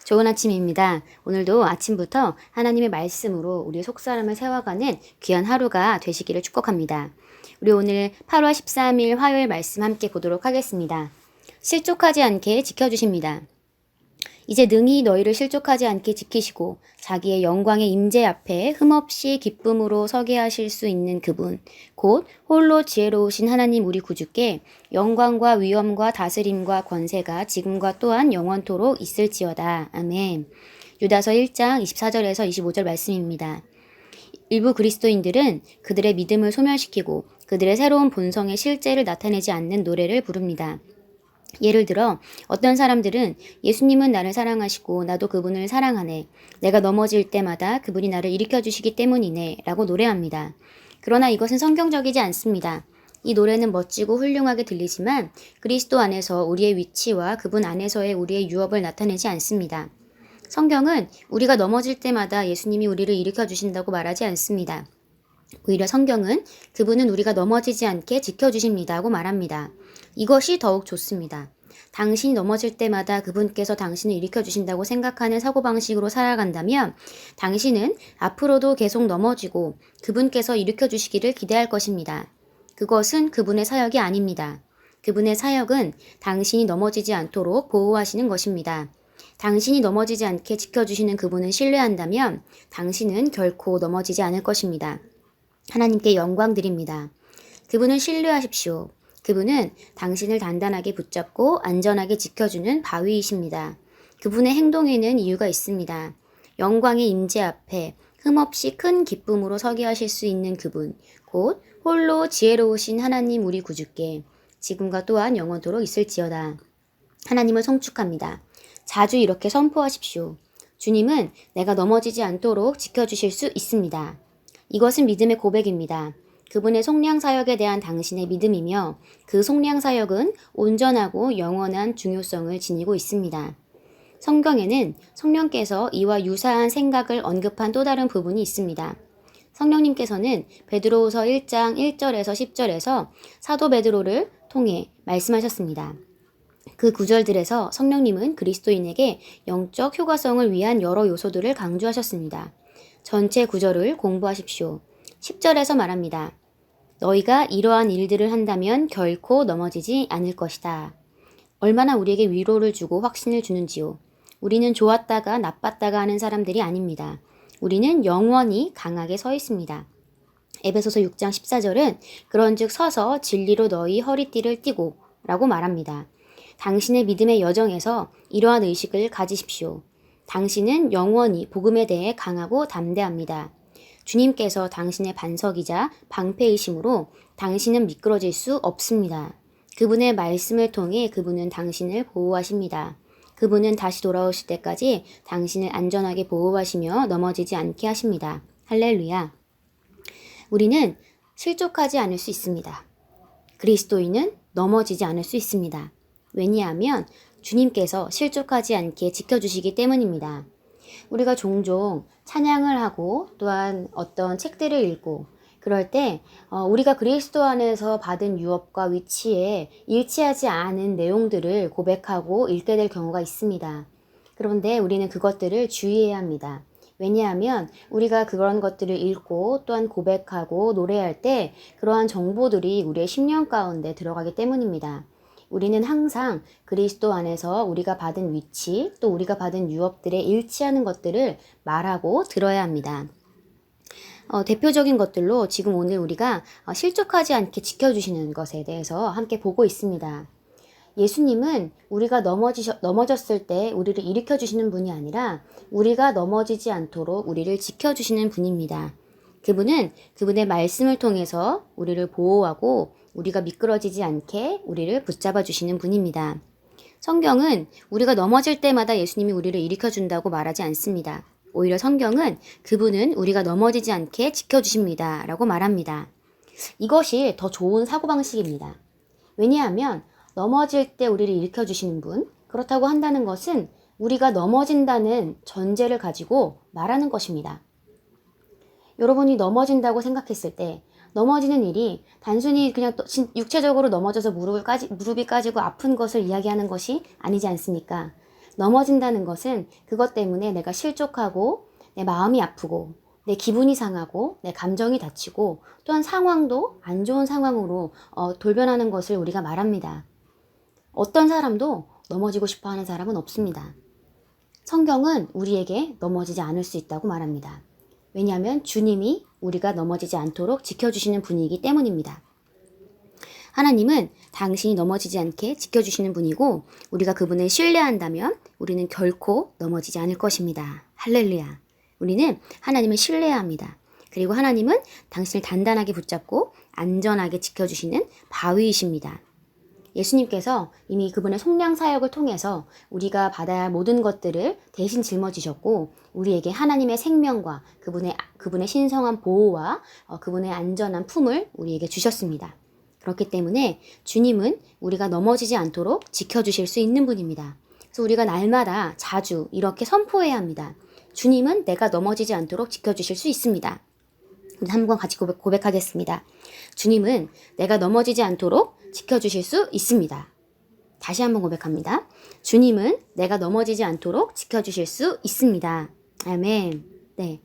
좋은 아침입니다. 오늘도 아침부터 하나님의 말씀으로 우리의 속사람을 세워가는 귀한 하루가 되시기를 축복합니다. 우리 오늘 8월 13일 화요일 말씀 함께 보도록 하겠습니다. 실족하지 않게 지켜주십니다. 이제 능히 너희를 실족하지 않게 지키시고 자기의 영광의 임재 앞에 흠없이 기쁨으로 서게 하실 수 있는 그분, 곧 홀로 지혜로우신 하나님 우리 구주께 영광과 위엄과 다스림과 권세가 지금과 또한 영원토록 있을지어다. 아멘. 유다서 1장 24절에서 25절 말씀입니다. 일부 그리스도인들은 그들의 믿음을 소멸시키고 그들의 새로운 본성의 실제를 나타내지 않는 노래를 부릅니다. 예를 들어 어떤 사람들은 예수님은 나를 사랑하시고 나도 그분을 사랑하네. 내가 넘어질 때마다 그분이 나를 일으켜주시기 때문이네 라고 노래합니다. 그러나 이것은 성경적이지 않습니다. 이 노래는 멋지고 훌륭하게 들리지만 그리스도 안에서 우리의 위치와 그분 안에서의 우리의 유업을 나타내지 않습니다. 성경은 우리가 넘어질 때마다 예수님이 우리를 일으켜주신다고 말하지 않습니다. 오히려 성경은 그분은 우리가 넘어지지 않게 지켜주십니다 하고 말합니다. 이것이 더욱 좋습니다. 당신이 넘어질 때마다 그분께서 당신을 일으켜주신다고 생각하는 사고방식으로 살아간다면 당신은 앞으로도 계속 넘어지고 그분께서 일으켜주시기를 기대할 것입니다. 그것은 그분의 사역이 아닙니다. 그분의 사역은 당신이 넘어지지 않도록 보호하시는 것입니다. 당신이 넘어지지 않게 지켜주시는 그분을 신뢰한다면 당신은 결코 넘어지지 않을 것입니다. 하나님께 영광 드립니다. 그분을 신뢰하십시오. 그분은 당신을 단단하게 붙잡고 안전하게 지켜주는 바위이십니다. 그분의 행동에는 이유가 있습니다. 영광의 임재 앞에 흠없이 큰 기쁨으로 서게 하실 수 있는 그분, 곧 홀로 지혜로우신 하나님 우리 구주께 지금과 또한 영원토록 있을지어다. 하나님을 송축합니다. 자주 이렇게 선포하십시오. 주님은 내가 넘어지지 않도록 지켜주실 수 있습니다. 이것은 믿음의 고백입니다. 그분의 속량 사역에 대한 당신의 믿음이며 그 속량 사역은 온전하고 영원한 중요성을 지니고 있습니다. 성경에는 성령께서 이와 유사한 생각을 언급한 또 다른 부분이 있습니다. 성령님께서는 베드로후서 1장 1절에서 10절에서 사도 베드로를 통해 말씀하셨습니다. 그 구절들에서 성령님은 그리스도인에게 영적 효과성을 위한 여러 요소들을 강조하셨습니다. 전체 구절을 공부하십시오. 10절에서 말합니다. 너희가 이러한 일들을 한다면 결코 넘어지지 않을 것이다. 얼마나 우리에게 위로를 주고 확신을 주는지요. 우리는 좋았다가 나빴다가 하는 사람들이 아닙니다. 우리는 영원히 강하게 서 있습니다. 에베소서 6장 14절은 그런즉 서서 진리로 너희 허리띠를 띠고 라고 말합니다. 당신의 믿음의 여정에서 이러한 의식을 가지십시오. 당신은 영원히 복음에 대해 강하고 담대합니다. 주님께서 당신의 반석이자 방패이심으로 당신은 미끄러질 수 없습니다. 그분의 말씀을 통해 그분은 당신을 보호하십니다. 그분은 다시 돌아오실 때까지 당신을 안전하게 보호하시며 넘어지지 않게 하십니다. 할렐루야. 우리는 실족하지 않을 수 있습니다. 그리스도인은 넘어지지 않을 수 있습니다. 왜냐하면 주님께서 실족하지 않게 지켜주시기 때문입니다. 우리가 종종 찬양을 하고 또한 어떤 책들을 읽고 그럴 때 우리가 그리스도 안에서 받은 유업과 위치에 일치하지 않은 내용들을 고백하고 읽게 될 경우가 있습니다. 그런데 우리는 그것들을 주의해야 합니다. 왜냐하면 우리가 그런 것들을 읽고 또한 고백하고 노래할 때 그러한 정보들이 우리의 심령 가운데 들어가기 때문입니다. 우리는 항상 그리스도 안에서 우리가 받은 위치 또 우리가 받은 유업들에 일치하는 것들을 말하고 들어야 합니다. 대표적인 것들로 지금 오늘 우리가 실족하지 않게 지켜주시는 것에 대해서 함께 보고 있습니다. 예수님은 우리가 넘어졌을 때 우리를 일으켜주시는 분이 아니라 우리가 넘어지지 않도록 우리를 지켜주시는 분입니다. 그분은 그분의 말씀을 통해서 우리를 보호하고 우리가 미끄러지지 않게 우리를 붙잡아 주시는 분입니다. 성경은 우리가 넘어질 때마다 예수님이 우리를 일으켜준다고 말하지 않습니다. 오히려 성경은 그분은 우리가 넘어지지 않게 지켜주십니다 라고 말합니다. 이것이 더 좋은 사고방식입니다. 왜냐하면 넘어질 때 우리를 일으켜주시는 분, 그렇다고 한다는 것은 우리가 넘어진다는 전제를 가지고 말하는 것입니다. 여러분이 넘어진다고 생각했을 때 넘어지는 일이 단순히 그냥 육체적으로 넘어져서 무릎이 까지고 아픈 것을 이야기하는 것이 아니지 않습니까? 넘어진다는 것은 그것 때문에 내가 실족하고 내 마음이 아프고 내 기분이 상하고 내 감정이 다치고 또한 상황도 안 좋은 상황으로 돌변하는 것을 우리가 말합니다. 어떤 사람도 넘어지고 싶어 하는 사람은 없습니다. 성경은 우리에게 넘어지지 않을 수 있다고 말합니다. 왜냐하면 주님이 우리가 넘어지지 않도록 지켜주시는 분이기 때문입니다. 하나님은 당신이 넘어지지 않게 지켜주시는 분이고 우리가 그분을 신뢰한다면 우리는 결코 넘어지지 않을 것입니다. 할렐루야. 우리는 하나님을 신뢰해야 합니다. 그리고 하나님은 당신을 단단하게 붙잡고 안전하게 지켜주시는 바위이십니다. 예수님께서 이미 그분의 속량 사역을 통해서 우리가 받아야 할 모든 것들을 대신 짊어지셨고 우리에게 하나님의 생명과 그분의 신성한 보호와 그분의 안전한 품을 우리에게 주셨습니다. 그렇기 때문에 주님은 우리가 넘어지지 않도록 지켜주실 수 있는 분입니다. 그래서 우리가 날마다 자주 이렇게 선포해야 합니다. 주님은 내가 넘어지지 않도록 지켜주실 수 있습니다. 우리 한번 같이 고백하겠습니다. 주님은 내가 넘어지지 않도록 지켜주실 수 있습니다. 다시 한번 고백합니다. 주님은 내가 넘어지지 않도록 지켜주실 수 있습니다. 아멘. 네.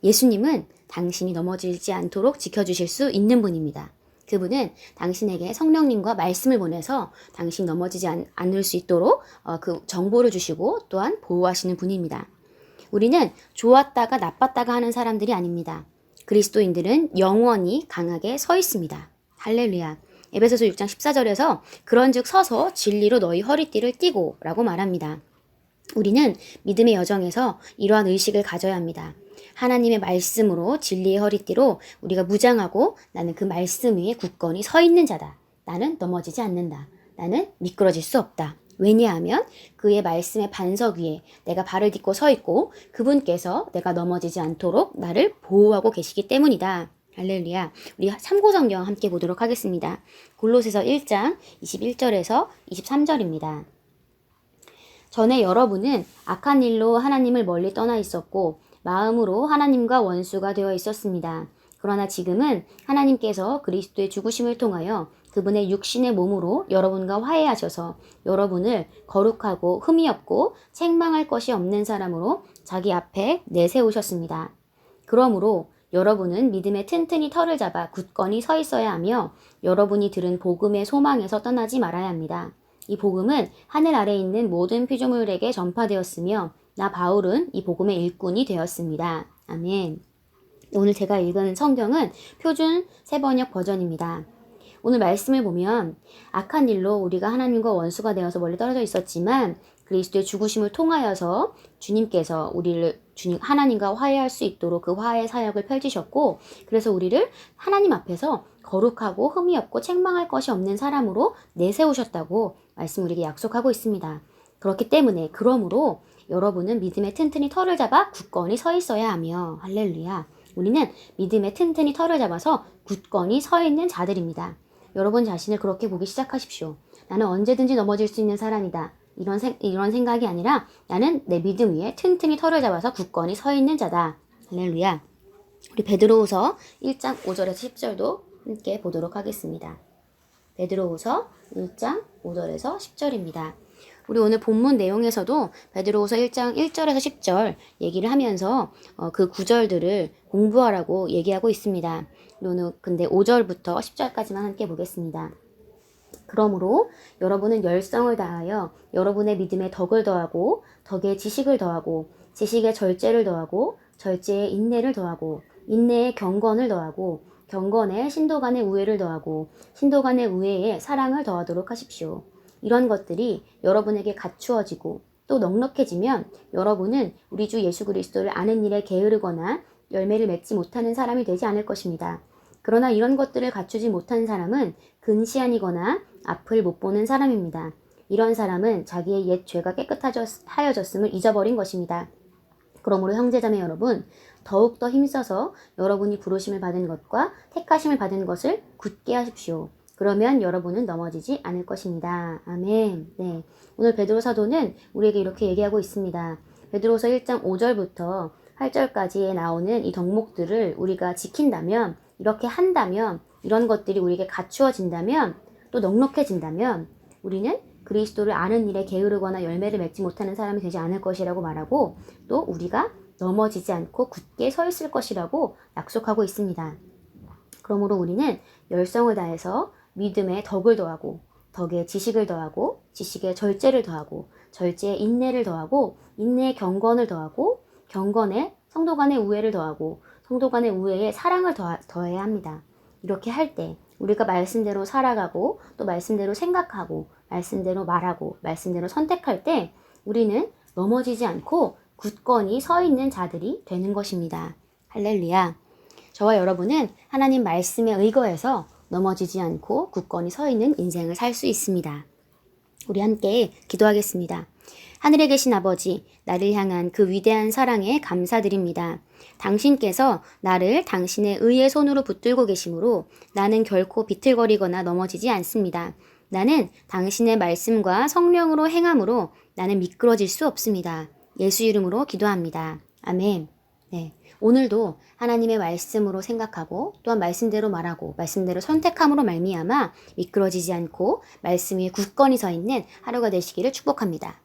예수님은 당신이 넘어지지 않도록 지켜주실 수 있는 분입니다. 그분은 당신에게 성령님과 말씀을 보내서 당신이 넘어지지 않을 수 있도록 그 정보를 주시고 또한 보호하시는 분입니다. 우리는 좋았다가 나빴다가 하는 사람들이 아닙니다. 그리스도인들은 영원히 강하게 서 있습니다. 할렐루야. 에베소서 6장 14절에서 그런즉 서서 진리로 너희 허리띠를 띠고 라고 말합니다. 우리는 믿음의 여정에서 이러한 의식을 가져야 합니다. 하나님의 말씀으로 진리의 허리띠로 우리가 무장하고 나는 그 말씀 위에 굳건히 서 있는 자다. 나는 넘어지지 않는다. 나는 미끄러질 수 없다. 왜냐하면 그의 말씀의 반석 위에 내가 발을 딛고 서 있고 그분께서 내가 넘어지지 않도록 나를 보호하고 계시기 때문이다. 할렐루야. 우리 참고성경 함께 보도록 하겠습니다. 골로새서 1장 21절에서 23절입니다. 전에 여러분은 악한 일로 하나님을 멀리 떠나 있었고 마음으로 하나님과 원수가 되어 있었습니다. 그러나 지금은 하나님께서 그리스도의 죽으심을 통하여 그분의 육신의 몸으로 여러분과 화해하셔서 여러분을 거룩하고 흠이 없고 책망할 것이 없는 사람으로 자기 앞에 내세우셨습니다. 그러므로 여러분은 믿음의 튼튼히 털을 잡아 굳건히 서 있어야 하며 여러분이 들은 복음의 소망에서 떠나지 말아야 합니다. 이 복음은 하늘 아래에 있는 모든 피조물에게 전파되었으며 나 바울은 이 복음의 일꾼이 되었습니다. 아멘. 오늘 제가 읽은 성경은 표준 세번역 버전입니다. 오늘 말씀을 보면 악한 일로 우리가 하나님과 원수가 되어서 멀리 떨어져 있었지만 그리스도의 죽으심을 통하여서 주님께서 우리를 하나님과 화해할 수 있도록 그 화해 사역을 펼치셨고 그래서 우리를 하나님 앞에서 거룩하고 흠이 없고 책망할 것이 없는 사람으로 내세우셨다고 말씀 우리에게 약속하고 있습니다. 그렇기 때문에 그러므로 여러분은 믿음의 튼튼히 털을 잡아 굳건히 서 있어야 하며 할렐루야. 우리는 믿음의 튼튼히 털을 잡아서 굳건히 서 있는 자들입니다. 여러분 자신을 그렇게 보기 시작하십시오. 나는 언제든지 넘어질 수 있는 사람이다. 이런 생각이 아니라 나는 내 믿음 위에 튼튼히 털을 잡아서 굳건히 서 있는 자다. 할렐루야. 우리 베드로후서 1장 5절에서 10절도 함께 보도록 하겠습니다. 베드로후서 1장 5절에서 10절입니다. 우리 오늘 본문 내용에서도 베드로후서 1장 1절에서 10절 얘기를 하면서 그 구절들을 공부하라고 얘기하고 있습니다. 오늘 근데 5절부터 10절까지만 함께 보겠습니다. 그러므로 여러분은 열성을 다하여 여러분의 믿음에 덕을 더하고 덕에 지식을 더하고 지식에 절제를 더하고 절제에 인내를 더하고 인내에 경건을 더하고 경건에 신도 간의 우애를 더하고 신도 간의 우애에 사랑을 더하도록 하십시오. 이런 것들이 여러분에게 갖추어지고 또 넉넉해지면 여러분은 우리 주 예수 그리스도를 아는 일에 게으르거나 열매를 맺지 못하는 사람이 되지 않을 것입니다. 그러나 이런 것들을 갖추지 못한 사람은 근시안이거나 앞을 못 보는 사람입니다. 이런 사람은 자기의 옛 죄가 깨끗하여졌음을 잊어버린 것입니다. 그러므로 형제자매 여러분, 더욱더 힘써서 여러분이 부르심을 받은 것과 택하심을 받은 것을 굳게 하십시오. 그러면 여러분은 넘어지지 않을 것입니다. 아멘. 네. 오늘 베드로 사도는 우리에게 이렇게 얘기하고 있습니다. 베드로서 1장 5절부터 8절까지에 나오는 이 덕목들을 우리가 지킨다면, 이렇게 한다면, 이런 것들이 우리에게 갖추어진다면, 또 넉넉해진다면, 우리는 그리스도를 아는 일에 게으르거나 열매를 맺지 못하는 사람이 되지 않을 것이라고 말하고 또 우리가 넘어지지 않고 굳게 서 있을 것이라고 약속하고 있습니다. 그러므로 우리는 열성을 다해서 믿음에 덕을 더하고 덕에 지식을 더하고 지식에 절제를 더하고 절제에 인내를 더하고 인내에 경건을 더하고 경건에 성도 간의 우애를 더하고 성도 간의 우애에 사랑을 더해야 합니다. 이렇게 할 때 우리가 말씀대로 살아가고 또 말씀대로 생각하고 말씀대로 말하고 말씀대로 선택할 때 우리는 넘어지지 않고 굳건히 서 있는 자들이 되는 것입니다. 할렐루야. 저와 여러분은 하나님 말씀에 의거해서 넘어지지 않고 굳건히 서 있는 인생을 살 수 있습니다. 우리 함께 기도하겠습니다. 하늘에 계신 아버지, 나를 향한 그 위대한 사랑에 감사드립니다. 당신께서 나를 당신의 의의 손으로 붙들고 계심으로 나는 결코 비틀거리거나 넘어지지 않습니다. 나는 당신의 말씀과 성령으로 행함으로 나는 미끄러질 수 없습니다. 예수 이름으로 기도합니다. 아멘. 네, 오늘도 하나님의 말씀으로 생각하고 또한 말씀대로 말하고 말씀대로 선택함으로 말미암아 미끄러지지 않고 말씀 위에 굳건히 서 있는 하루가 되시기를 축복합니다.